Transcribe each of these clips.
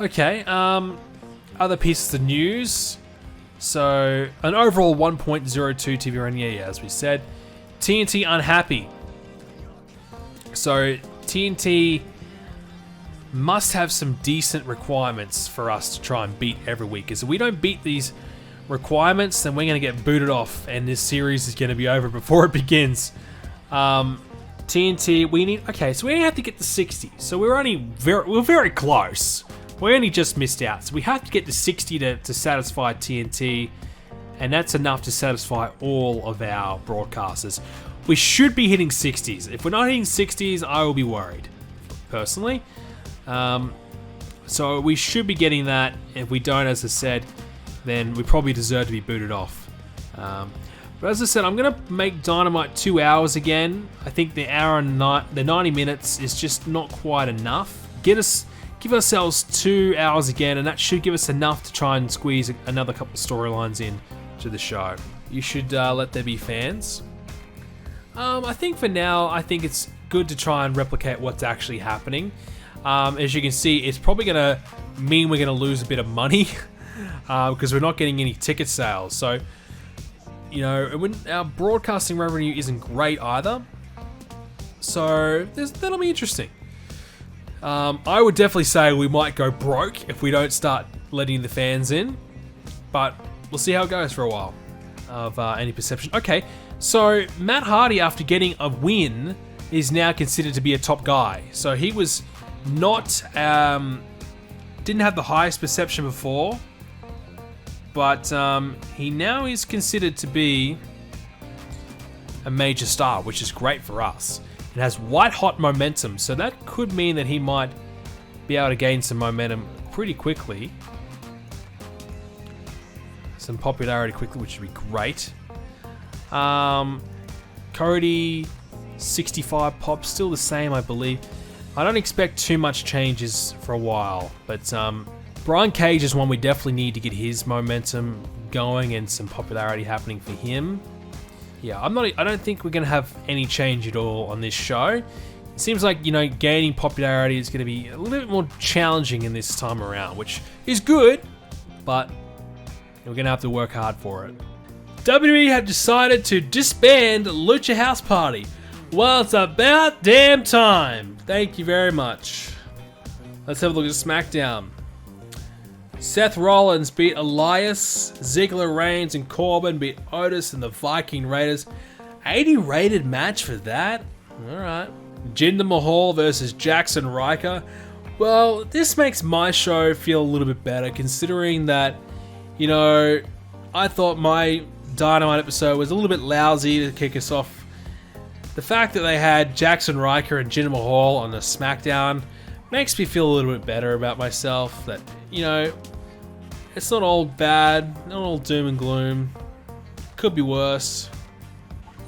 Okay, other pieces of news. So, an overall 1.02 TV rating, yeah, as we said. TNT unhappy. So, TNT must have some decent requirements for us to try and beat every week. Because if we don't beat these requirements, then we're going to get booted off, and this series is going to be over before it begins. TNT, we need... Okay, so we have to get to 60. So we're very close. We only just missed out. So we have to get to 60 to satisfy TNT, and that's enough to satisfy all of our broadcasters. We should be hitting 60s. If we're not hitting 60s, I will be worried, personally. So we should be getting that. If we don't, as I said, then we probably deserve to be booted off. But as I said, I'm going to make Dynamite 2 hours again. I think the 90 minutes is just not quite enough. Give ourselves 2 hours again, and that should give us enough to try and squeeze another couple storylines in to the show. You should let there be fans. I think for now, I think it's good to try and replicate what's actually happening. As you can see, it's probably going to mean we're going to lose a bit of money because we're not getting any ticket sales. So, you know, when our broadcasting revenue isn't great either. So that'll be interesting. I would definitely say we might go broke if we don't start letting the fans in, but we'll see how it goes for a while of any perception. Okay, so Matt Hardy, after getting a win, is now considered to be a top guy. So he was not, didn't have the highest perception before, but he now is considered to be a major star, which is great for us. It has white-hot momentum, so that could mean that he might be able to gain some momentum pretty quickly. Some popularity quickly, which would be great. Cody, 65 pop, still the same, I believe. I don't expect too much changes for a while, but Brian Cage is one we definitely need to get his momentum going and some popularity happening for him. Yeah, I don't think we're going to have any change at all on this show. It seems like, you know, gaining popularity is going to be a little bit more challenging in this time around, which is good, but we're going to have to work hard for it. WWE have decided to disband Lucha House Party. Well, it's about damn time. Thank you very much. Let's have a look at SmackDown. Seth Rollins beat Elias, Ziggler, Reigns, and Corbin beat Otis and the Viking Raiders. 80 rated match for that? Alright. Jinder Mahal versus Jackson Riker. Well, this makes my show feel a little bit better, considering that, you know, I thought my Dynamite episode was a little bit lousy to kick us off. The fact that they had Jackson Riker and Jinder Mahal on the SmackDown makes me feel a little bit better about myself. That, you know, it's not all bad, not all doom and gloom. Could be worse.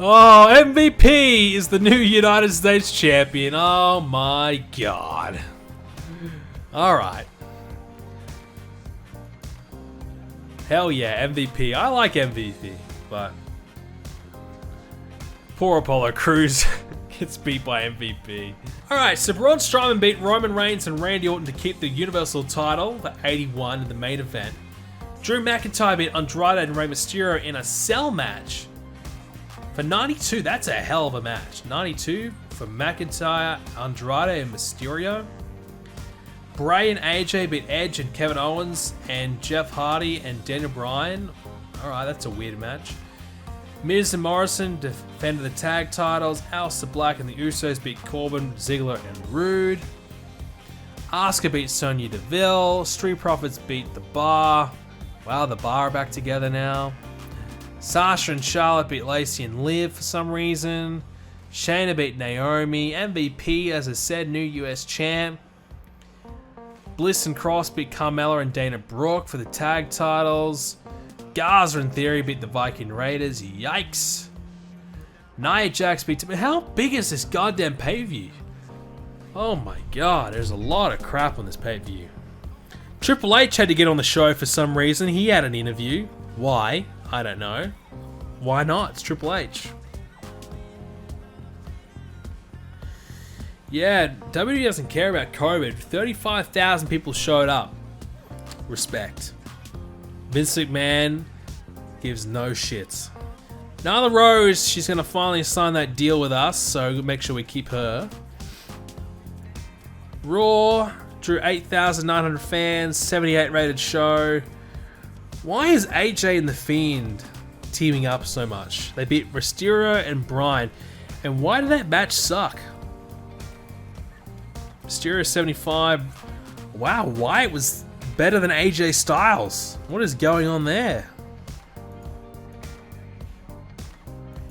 Oh, MVP is the new United States champion. Oh my god. Alright. Hell yeah, MVP. I like MVP, but poor Apollo Crews gets beat by MVP. Alright, so Braun Strowman beat Roman Reigns and Randy Orton to keep the Universal title for 81 in the main event. Drew McIntyre beat Andrade and Rey Mysterio in a cell match for 92. That's a hell of a match. 92 for McIntyre, Andrade, and Mysterio. Bray and AJ beat Edge and Kevin Owens and Jeff Hardy and Daniel Bryan. Alright, that's a weird match. Miz and Morrison defended the tag titles. Aleister Black and the Usos beat Corbin, Ziggler, and Rude. Asuka beat Sonya Deville. Street Profits beat The Bar. Wow, The Bar are back together now. Sasha and Charlotte beat Lacey and Liv for some reason. Shayna beat Naomi. MVP, as I said, new US champ. Bliss and Cross beat Carmella and Dana Brooke for the tag titles. Garza and Theory beat the Viking Raiders. Yikes. Nia Jax beat... How big is this goddamn pay-per-view? Oh my god, there's a lot of crap on this pay-per-view. Triple H had to get on the show for some reason. He had an interview. Why? I don't know. Why not? It's Triple H. Yeah, WWE doesn't care about COVID. 35,000 people showed up. respect. Vince McMahon gives no shits. Nyla Rose, she's going to finally sign that deal with us, so make sure we keep her. Raw drew 8,900 fans, 78 rated show. Why is AJ and The Fiend teaming up so much? They beat Mysterio and Bryan. And why did that match suck? Mysterio 75. Wow, Wyatt was better than AJ Styles. What is going on there?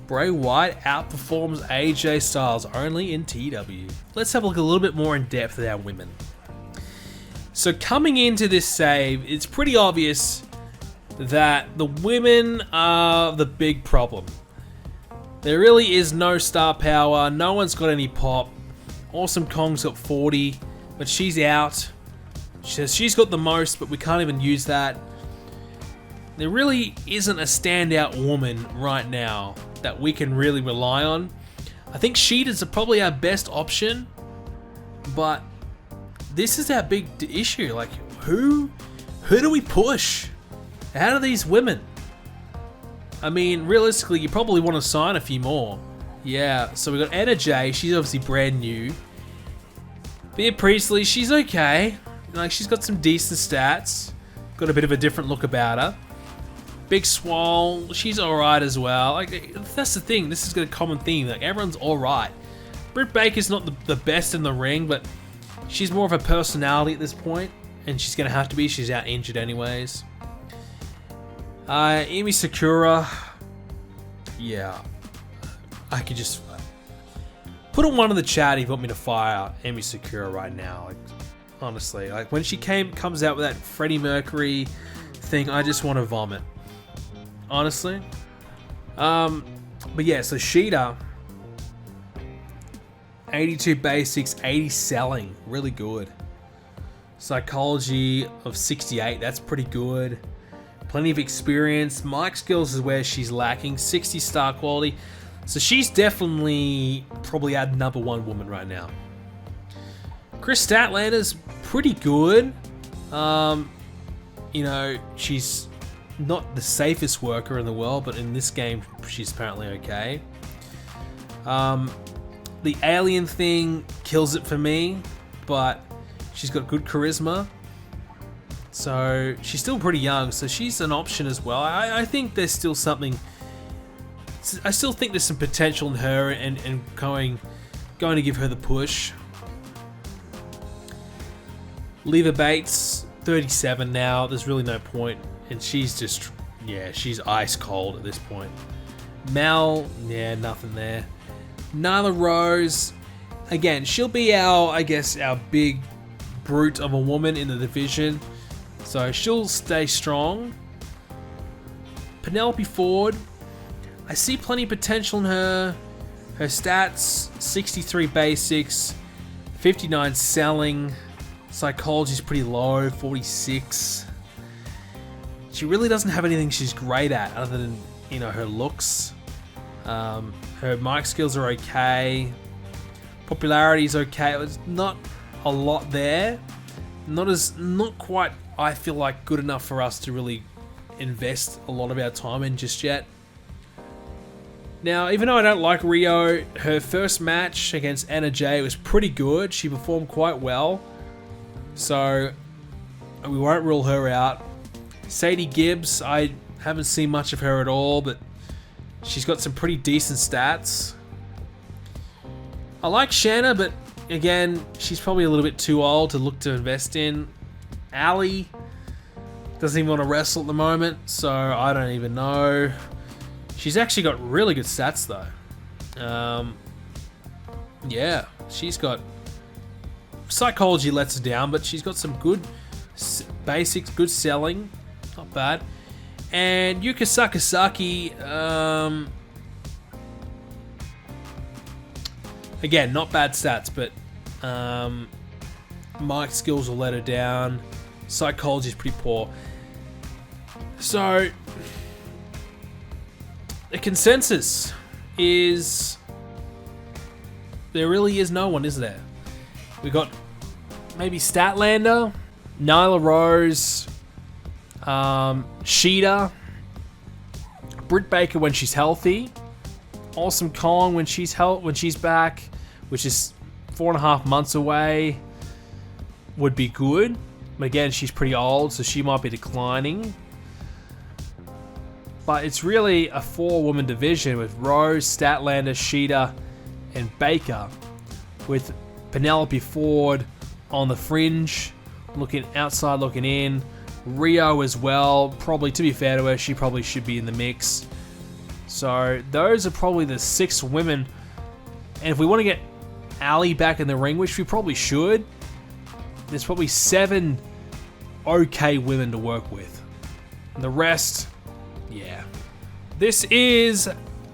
Bray Wyatt outperforms AJ Styles only in TEW. Let's have a look a little bit more in depth at our women. So coming into this save, it's pretty obvious that the women are the big problem. There really is no star power. No one's got any pop. Awesome Kong's got 40, but she's out. She's got the most, but we can't even use that. There really isn't a standout woman right now that we can really rely on. I think Sheeta's probably our best option, but this is our big issue. Like, who do we push? Out of these women? I mean, realistically, you probably want to sign a few more. Yeah, so we got Anna Jay. She's obviously brand new. Bea Priestley, she's okay. Like, she's got some decent stats. Got a bit of a different look about her. Big Swole, she's alright as well. Like, that's the thing. This is a common theme. Like, everyone's alright. Britt Baker's not the best in the ring, but she's more of a personality at this point, and she's gonna have to be. She's out injured anyways. Emi Sakura, yeah, I could just put on one in the chat if you want me to fire Emi Sakura right now. Like, honestly, like when she comes out with that Freddie Mercury thing, I just want to vomit. Honestly, but yeah. So Sheeta, 82 basics, 80 selling, really good. Psychology of 68, that's pretty good. Plenty of experience. Mic skills is where she's lacking. 60 star quality. So she's definitely probably our number one woman right now. Chris Statlander's pretty good. You know, she's not the safest worker in the world, but in this game, she's apparently okay. The alien thing kills it for me, but she's got good charisma. So she's still pretty young, so she's an option as well. I think there's still something. I still think there's some potential in her, and going to give her the push. Leva Bates, 37 now. There's really no point, and she's just, yeah, she's ice cold at this point. Mel, yeah, nothing there. Nyla Rose, again, she'll be our big brute of a woman in the division. So she'll stay strong. Penelope Ford, I see plenty of potential in her. Her stats, 63 basics, 59 selling. Psychology's pretty low, 46. She really doesn't have anything she's great at other than, you know, her looks. Her mic skills are okay. Popularity's okay. It's not a lot there. Not quite, I feel like, good enough for us to really invest a lot of our time in just yet. Now, even though I don't like Rio, her first match against Anna Jay was pretty good. She performed quite well. So, we won't rule her out. Sadie Gibbs, I haven't seen much of her at all, but she's got some pretty decent stats. I like Shanna, but again, she's probably a little bit too old to look to invest in. Allie doesn't even want to wrestle at the moment, so I don't even know. She's actually got really good stats though. Yeah, she's got psychology lets her down, but she's got some good basics, good selling, not bad. And Yuka Sakazaki, again, not bad stats, but mic skills will let her down. Psychology is pretty poor. So the consensus is there really is no one, is there? We got maybe Statlander, Nyla Rose, Sheeta, Britt Baker when she's healthy, Awesome Kong when she's back, which is 4.5 months away, would be good. But again, she's pretty old, so she might be declining. But it's really a 4-woman division with Rose, Statlander, Sheeta, and Baker, with Penelope Ford on the fringe, looking outside, looking in. Rio as well. Probably, to be fair to her, she probably should be in the mix. So those are probably the 6 women. And if we want to get Ali back in the ring, which we probably should, there's probably 7 okay women to work with. And the rest, yeah. This is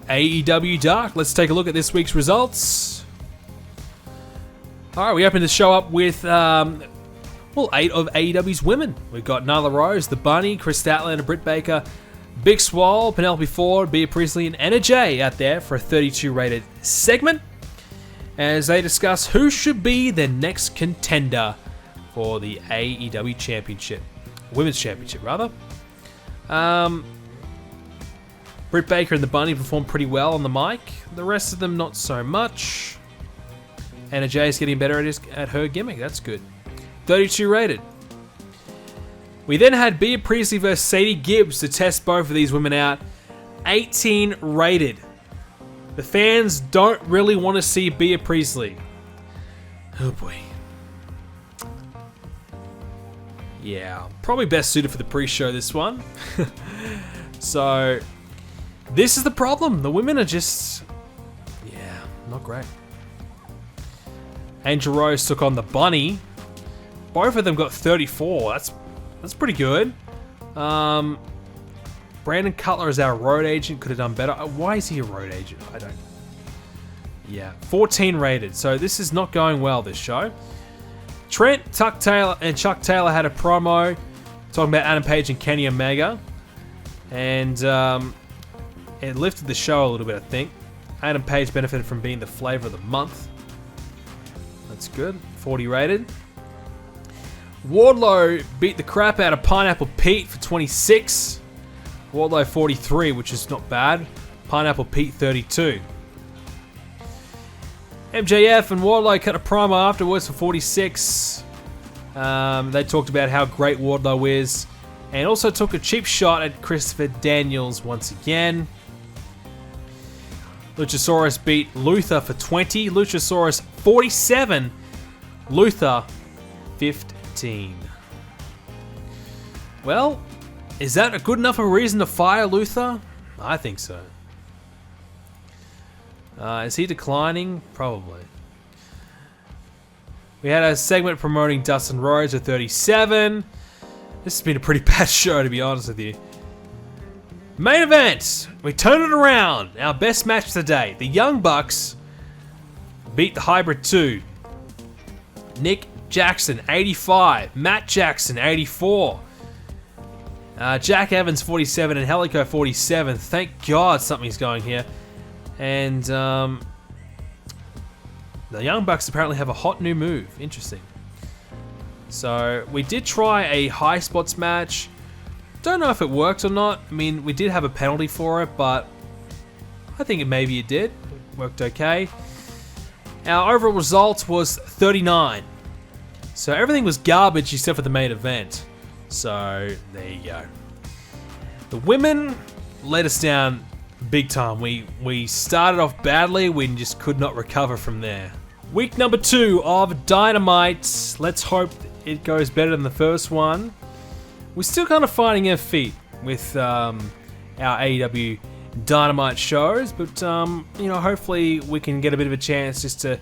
AEW Dark. Let's take a look at this week's results. Alright, we opened the show up with 8 of AEW's women. We've got Nyla Rose, The Bunny, Chris Statlander, Britt Baker, Big Swole, Penelope Ford, Bea Priestley, and Anna Jay out there for a 32 rated segment as they discuss who should be the next contender for the AEW Championship. Women's Championship, rather. Britt Baker and The Bunny performed pretty well on the mic. The rest of them, not so much. Anna Jay is getting better at her gimmick. That's good. 32 rated. We then had Bea Priestley versus Sadie Gibbs to test both of these women out. 18 rated. The fans don't really want to see Bea Priestley. Oh boy. Yeah, probably best suited for the pre-show, this one. So, this is the problem. The women are just, yeah, not great. Angel Rose took on The Bunny. Both of them got 34. That's pretty good. Brandon Cutler is our road agent. Could have done better. Why is he a road agent? I don't. Yeah, 14 rated. So this is not going well, this show. Trent, Chuck Taylor had a promo talking about Adam Page and Kenny Omega. And it lifted the show a little bit, I think. Adam Page benefited from being the flavor of the month. That's good. 40 rated. Wardlow beat the crap out of Pineapple Pete for 26. Wardlow 43, which is not bad. Pineapple Pete 32. MJF and Wardlow cut a promo afterwards for 46. They talked about how great Wardlow is. And also took a cheap shot at Christopher Daniels once again. Luchasaurus beat Luther for 20. Luchasaurus 47. Luther 15. Well, is that a good enough a reason to fire Luther? I think so. Is he declining? Probably. We had a segment promoting Dustin Rhodes at 37. This has been a pretty bad show, to be honest with you. Main event. We turn it around. Our best match of the day. The Young Bucks beat the Hybrid 2. Nick Jackson, 85. Matt Jackson, 84. Jack Evans, 47. And Helico, 47. Thank God something's going here. And the Young Bucks apparently have a hot new move. Interesting. So we did try a high spots match. Don't know if it worked or not. I mean, we did have a penalty for it, but I think maybe it did. It worked okay. Our overall result was 39. So everything was garbage except for the main event. So there you go. The women let us down big time. We started off badly. We just could not recover from there. Week number 2 of Dynamite. Let's hope it goes better than the first one. We're still kind of finding our feet with our AEW Dynamite shows, but hopefully we can get a bit of a chance just to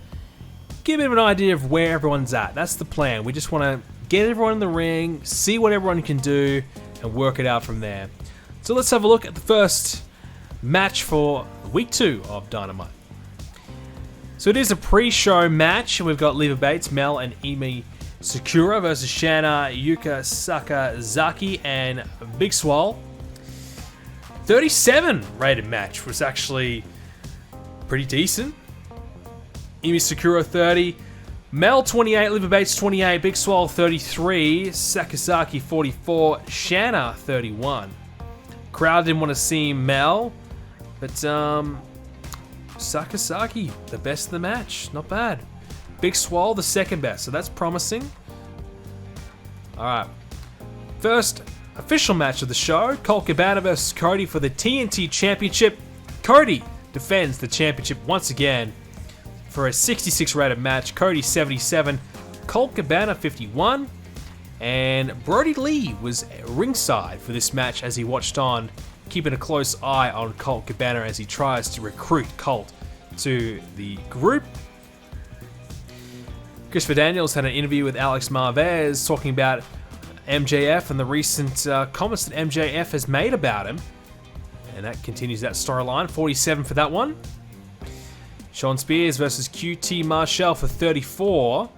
get a bit of an idea of where everyone's at. That's the plan. We just want to get everyone in the ring, see what everyone can do, and work it out from there. So let's have a look at the first match for week 2 of Dynamite. So it is a pre-show match. We've got Leva Bates, Mel, and Emi Sakura versus Shana, Yuka Sakazaki, and Big Swole. 37 rated match was actually pretty decent. Emi Sakura 30, Mel 28, Liver Bates 28, Big Swole 33, Sakazaki 44, Shanna 31. Crowd didn't want to see Mel, but Sakazaki, the best of the match. Not bad. Big Swole, the second best, so that's promising. Alright. First official match of the show, Colt Cabana versus Cody for the TNT Championship. Cody defends the championship once again for a 66 rated match. Cody 77, Colt Cabana 51, and Brody Lee was ringside for this match as he watched on, keeping a close eye on Colt Cabana as he tries to recruit Colt to the group. Christopher Daniels had an interview with Alex Marvez talking about MJF and the recent comments that MJF has made about him. And that continues that storyline. 47 for that one. Sean Spears versus QT Marshall for 34.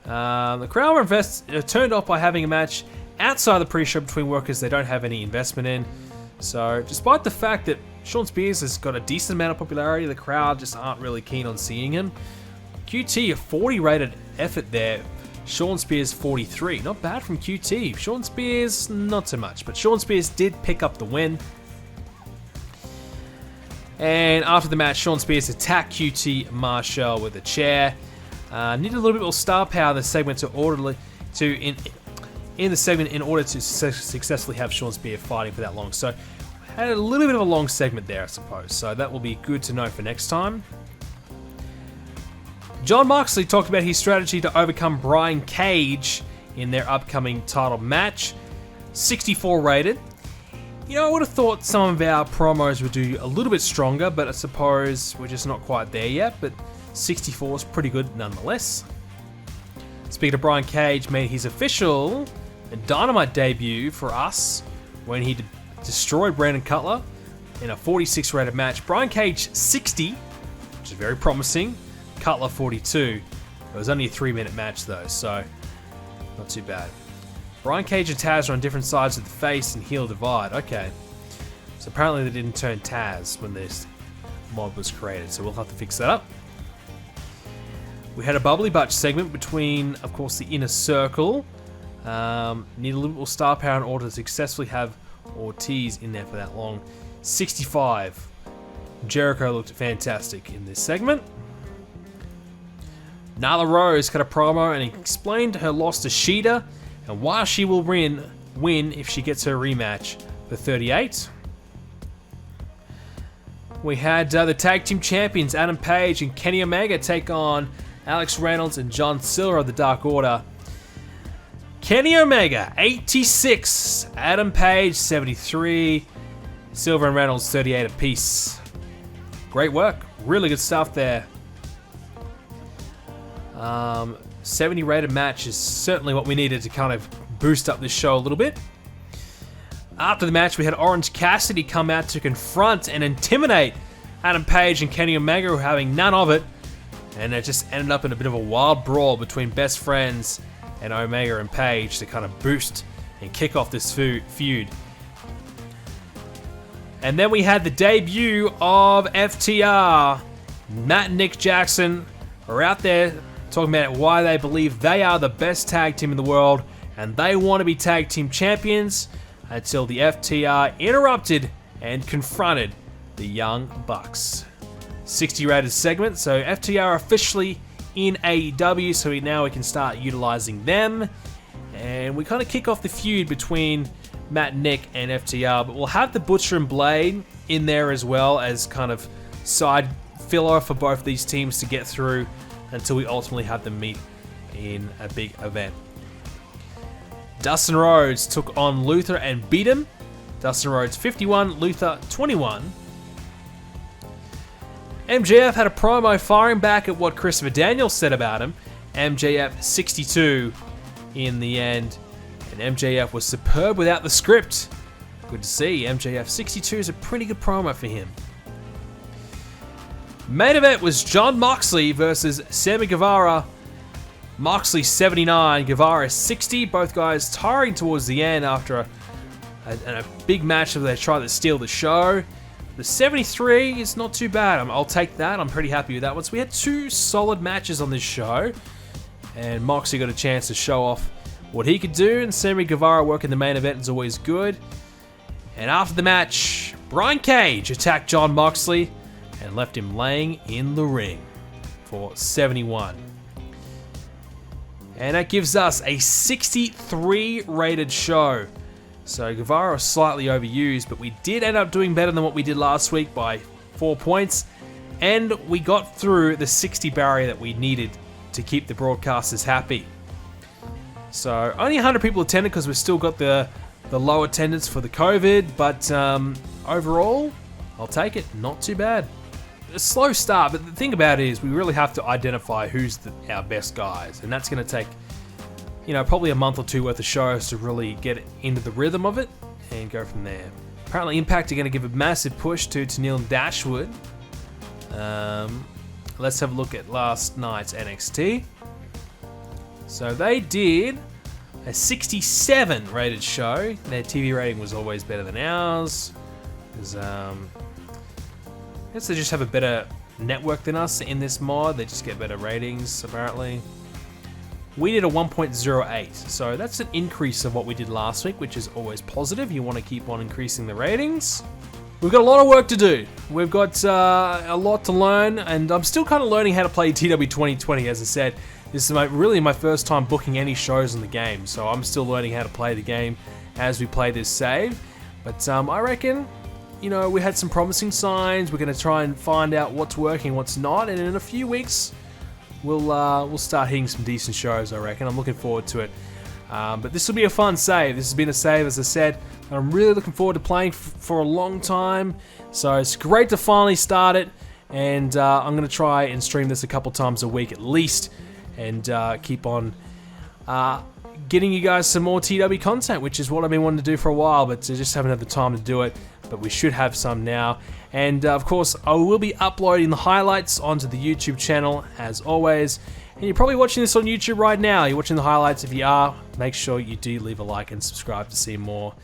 The crowd were turned off by having a match outside the pre-show between workers they don't have any investment in. So, despite the fact that Sean Spears has got a decent amount of popularity, the crowd just aren't really keen on seeing him. QT, a 40 rated effort there. Sean Spears 43. Not bad from QT. Sean Spears, not so much. But Sean Spears did pick up the win. And after the match, Sean Spears attacked QT Marshall with a chair. Needed a little bit more star power in the segment in the segment in order to successfully have Sean Spears fighting for that long. So had a little bit of a long segment there, I suppose. So that will be good to know for next time. Jon Moxley talked about his strategy to overcome Brian Cage in their upcoming title match. 64 rated. You know, I would have thought some of our promos would do a little bit stronger, but I suppose we're just not quite there yet. But 64 is pretty good nonetheless. Speaking of Brian Cage, made his official Dynamite debut for us when he destroyed Brandon Cutler in a 46 rated match. Brian Cage 60, which is very promising. Cutler 42. It was only a 3-minute match though, so not too bad. Brian Cage and Taz are on different sides of the face and heel divide. Okay. So apparently they didn't turn Taz when this mod was created, so we'll have to fix that up. We had a Bubbly Butch segment between, of course, the Inner Circle. Need a little more star power in order to successfully have Ortiz in there for that long. 65. Jericho looked fantastic in this segment. Nyla Rose cut a promo and explained her loss to Shida and why she will win if she gets her rematch for 38. We had the tag team champions Adam Page and Kenny Omega take on Alex Reynolds and John Silver of the Dark Order. Kenny Omega 86, Adam Page 73, Silver and Reynolds 38 apiece. Great work, really good stuff there. 70 rated match is certainly what we needed to kind of boost up this show a little bit. After the match, we had Orange Cassidy come out to confront and intimidate Adam Page and Kenny Omega, who were having none of it. And it just ended up in a bit of a wild brawl between best friends and Omega and Page to kind of boost and kick off this feud. And then we had the debut of FTR. Matt and Nick Jackson are out there talking about why they believe they are the best tag team in the world and they want to be tag team champions, until the FTR interrupted and confronted the Young Bucks. 60 rated segment, so FTR officially in AEW, so now we can start utilizing them. And we kind of kick off the feud between Matt, Nick, and FTR, but we'll have the Butcher and Blade in there as well as kind of side filler for both these teams to get through until we ultimately have them meet in a big event. Dustin Rhodes took on Luther and beat him. Dustin Rhodes 51, Luther 21. MJF had a promo firing back at what Christopher Daniels said about him. MJF 62 in the end. And MJF was superb without the script. Good to see. MJF 62 is a pretty good promo for him. Main event was Jon Moxley versus Sammy Guevara. Moxley 79, Guevara 60. Both guys tiring towards the end after a big match where they tried to steal the show. The 73 is not too bad. I'll take that. I'm pretty happy with that one. So we had two solid matches on this show. and Moxley got a chance to show off what he could do, and Sammy Guevara working the main event is always good. And after the match, Brian Cage attacked Jon Moxley and left him laying in the ring for 71. And that gives us a 63 rated show. So Guevara was slightly overused, but we did end up doing better than what we did last week by 4 points. And we got through the 60 barrier that we needed to keep the broadcasters happy. So only 100 people attended because we've still got the low attendance for the COVID, but overall, I'll take it. Not too bad. A slow start, but the thing about it is we really have to identify who's our best guys, and that's going to take, probably a month or two worth of shows to really get into the rhythm of it and go from there. Apparently, Impact are going to give a massive push to Tenille and Dashwood. Let's have a look at last night's NXT. So they did a 67 rated show. Their TV rating was always better than ours. I guess they just have a better network than us in this mod. They just get better ratings, apparently. We did a 1.08, so that's an increase of what we did last week, which is always positive. You want to keep on increasing the ratings. We've got a lot of work to do. We've got a lot to learn, and I'm still kind of learning how to play TEW2020, as I said. This is really my first time booking any shows in the game, so I'm still learning how to play the game as we play this save. But I reckon, we had some promising signs. We're going to try and find out what's working, what's not, and in a few weeks, we'll start hitting some decent shows, I reckon. I'm looking forward to it. But this will be a fun save. This has been a save, as I said, and I'm really looking forward to playing for a long time. So it's great to finally start it, and I'm going to try and stream this a couple times a week at least, and keep on getting you guys some more TW content, which is what I've been wanting to do for a while, but just haven't had the time to do it. But we should have some now. And of course, I will be uploading the highlights onto the YouTube channel as always. And you're probably watching this on YouTube right now. You're watching the highlights. If you are, make sure you do leave a like and subscribe to see more.